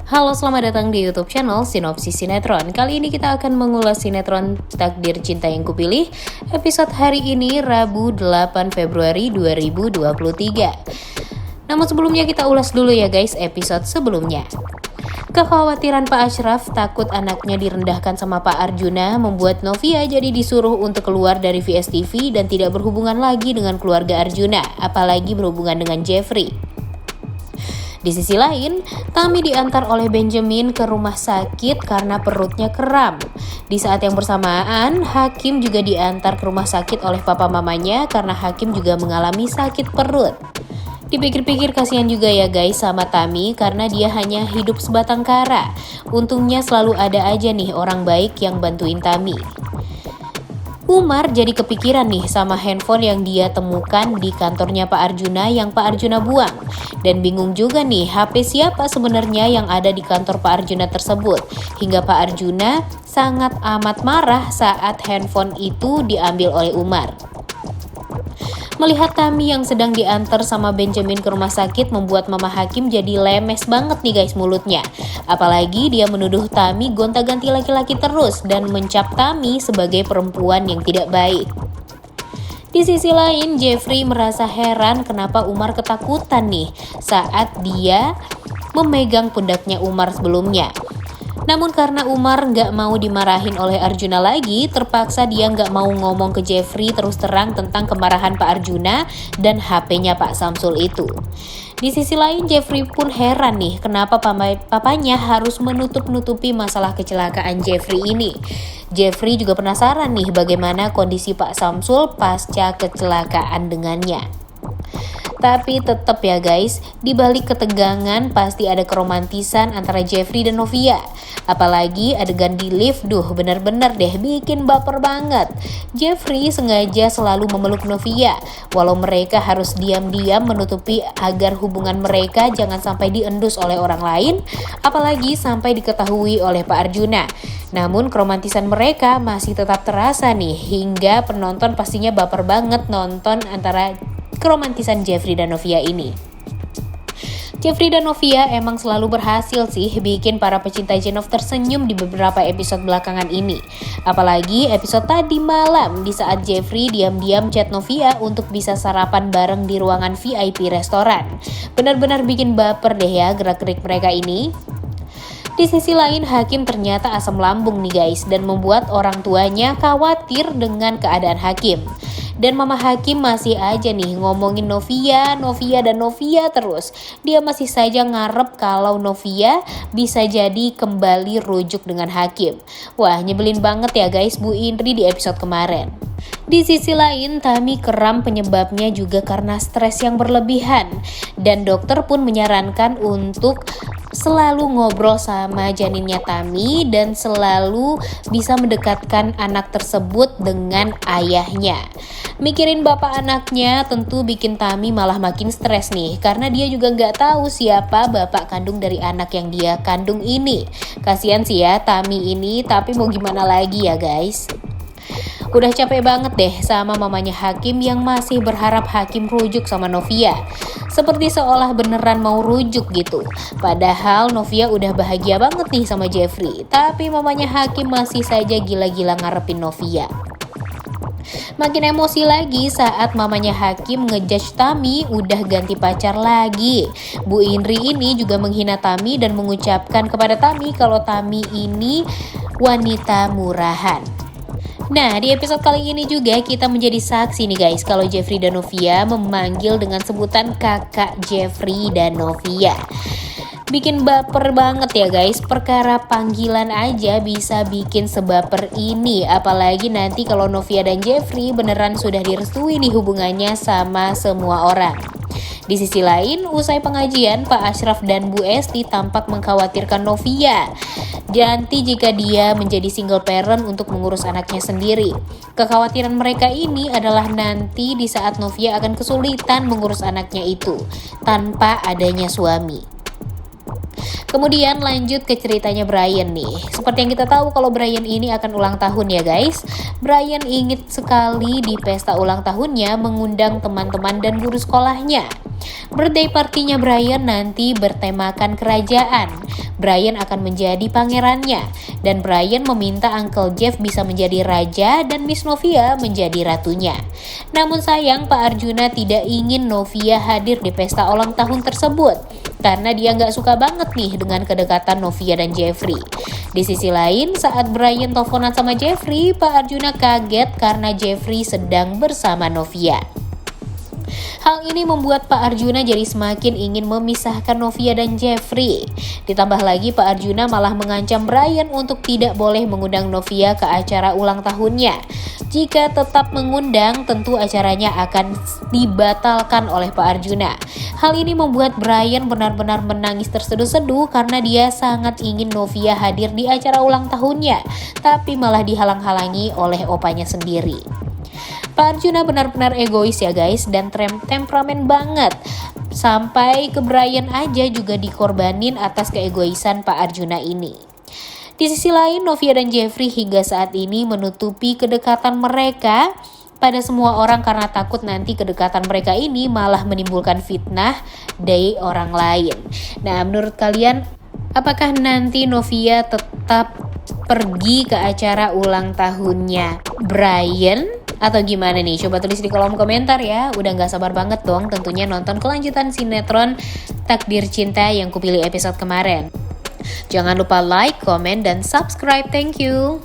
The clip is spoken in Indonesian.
Halo, selamat datang di YouTube channel Sinopsis Sinetron. Kali ini kita akan mengulas sinetron Takdir Cinta Yang Kupilih episode hari ini Rabu 8 Februari 2023. Namun sebelumnya kita ulas dulu ya guys episode sebelumnya. Kekhawatiran Pak Ashraf takut anaknya direndahkan sama Pak Arjuna membuat Novia jadi disuruh untuk keluar dari VSTV dan tidak berhubungan lagi dengan keluarga Arjuna, apalagi berhubungan dengan Jeffrey. Di sisi lain, Tami diantar oleh Benjamin ke rumah sakit karena perutnya kram. Di saat yang bersamaan, Hakim juga diantar ke rumah sakit oleh papa mamanya karena Hakim juga mengalami sakit perut. Dipikir-pikir kasihan juga ya guys sama Tami karena dia hanya hidup sebatang kara. Untungnya selalu ada aja nih orang baik yang bantuin Tami. Umar jadi kepikiran nih sama handphone yang dia temukan di kantornya Pak Arjuna yang Pak Arjuna buang. Dan bingung juga nih HP siapa sebenarnya yang ada di kantor Pak Arjuna tersebut. Hingga Pak Arjuna sangat amat marah saat handphone itu diambil oleh Umar. Melihat Tami yang sedang diantar sama Benjamin ke rumah sakit membuat Mama Hakim jadi lemes banget nih guys mulutnya. Apalagi dia menuduh Tami gonta-ganti laki-laki terus dan mencap Tami sebagai perempuan yang tidak baik. Di sisi lain, Jeffrey merasa heran kenapa Umar ketakutan nih saat dia memegang pundaknya Umar sebelumnya. Namun karena Umar nggak mau dimarahin oleh Arjuna lagi, terpaksa dia nggak mau ngomong ke Jeffrey terus terang tentang kemarahan Pak Arjuna dan HP-nya Pak Samsul itu. Di sisi lain, Jeffrey pun heran nih kenapa papanya harus menutup-nutupi masalah kecelakaan Jeffrey ini. Jeffrey juga penasaran nih bagaimana kondisi Pak Samsul pasca kecelakaan dengannya. Tapi tetap ya guys, di balik ketegangan pasti ada keromantisan antara Jeffrey dan Novia. Apalagi adegan di lift, bener-bener deh bikin baper banget. Jeffrey sengaja selalu memeluk Novia, walau mereka harus diam-diam menutupi agar hubungan mereka jangan sampai diendus oleh orang lain, apalagi sampai diketahui oleh Pak Arjuna. Namun keromantisan mereka masih tetap terasa nih, hingga penonton pastinya baper banget nonton antara keromantisan Jeffrey dan Novia ini. Jeffrey dan Novia emang selalu berhasil sih bikin para pecinta Jenov tersenyum di beberapa episode belakangan ini. Apalagi episode tadi malam di saat Jeffrey diam-diam chat Novia untuk bisa sarapan bareng di ruangan VIP restoran. Benar-benar bikin baper deh ya gerak-gerik mereka ini. Di sisi lain, Hakim ternyata asam lambung nih guys dan membuat orang tuanya khawatir dengan keadaan Hakim. Dan Mama Hakim masih aja nih ngomongin Novia terus. Dia masih saja ngarep kalau Novia bisa jadi kembali rujuk dengan Hakim. Wah, nyebelin banget ya guys Bu Indri di episode kemarin. Di sisi lain, Tami kram penyebabnya juga karena stres yang berlebihan. Dan dokter pun menyarankan untuk selalu ngobrol sama janinnya Tami dan selalu bisa mendekatkan anak tersebut dengan ayahnya. Mikirin bapak anaknya tentu bikin Tami malah makin stres nih karena dia juga nggak tahu siapa bapak kandung dari anak yang dia kandung ini. Kasian sih ya Tami ini, tapi mau gimana lagi ya guys. Udah capek banget deh sama mamanya Hakim yang masih berharap Hakim rujuk sama Novia. Seperti seolah beneran mau rujuk gitu. Padahal Novia udah bahagia banget nih sama Jeffrey. Tapi mamanya Hakim masih saja gila-gila ngarepin Novia. Makin emosi lagi saat mamanya Hakim ngejudge Tami udah ganti pacar lagi. Bu Indri ini juga menghina Tami dan mengucapkan kepada Tami kalau Tami ini wanita murahan. Nah, di episode kali ini juga kita menjadi saksi nih guys kalau Jeffrey dan Novia memanggil dengan sebutan kakak Jeffrey dan Novia. Bikin baper banget ya guys, perkara panggilan aja bisa bikin sebaper ini. Apalagi nanti kalau Novia dan Jeffrey beneran sudah direstui nih hubungannya sama semua orang. Di sisi lain, usai pengajian, Pak Ashraf dan Bu Esti tampak mengkhawatirkan Novia. Nanti jika dia menjadi single parent untuk mengurus anaknya sendiri. Kekhawatiran mereka ini adalah nanti di saat Novia akan kesulitan mengurus anaknya itu tanpa adanya suami. Kemudian lanjut ke ceritanya Brian nih. Seperti yang kita tahu kalau Brian ini akan ulang tahun ya guys. Brian ingin sekali di pesta ulang tahunnya mengundang teman-teman dan guru sekolahnya. Birthday partinya Brian nanti bertemakan kerajaan. Brian akan menjadi pangerannya, dan Brian meminta Uncle Jeff bisa menjadi raja dan Miss Novia menjadi ratunya. Namun sayang, Pak Arjuna tidak ingin Novia hadir di pesta ulang tahun tersebut, karena dia nggak suka banget nih dengan kedekatan Novia dan Jeffrey. Di sisi lain, saat Brian teleponan sama Jeffrey, Pak Arjuna kaget karena Jeffrey sedang bersama Novia. Hal ini membuat Pak Arjuna jadi semakin ingin memisahkan Novia dan Jeffrey. Ditambah lagi Pak Arjuna malah mengancam Brian untuk tidak boleh mengundang Novia ke acara ulang tahunnya. Jika tetap mengundang, tentu acaranya akan dibatalkan oleh Pak Arjuna. Hal ini membuat Brian benar-benar menangis terseduh-seduh karena dia sangat ingin Novia hadir di acara ulang tahunnya, tapi malah dihalang-halangi oleh opanya sendiri. Pak Arjuna benar-benar egois ya guys, dan temperamen banget. Sampai ke Brian aja juga dikorbanin atas keegoisan Pak Arjuna ini. Di sisi lain, Novia dan Jeffrey hingga saat ini menutupi kedekatan mereka pada semua orang karena takut nanti kedekatan mereka ini malah menimbulkan fitnah dari orang lain. Nah, menurut kalian, apakah nanti Novia tetap pergi ke acara ulang tahunnya Brian? Atau gimana nih? Coba tulis di kolom komentar ya. Udah gak sabar banget dong tentunya nonton kelanjutan sinetron Takdir Cinta yang kupilih episode kemarin. Jangan lupa like, comment, dan subscribe. Thank you.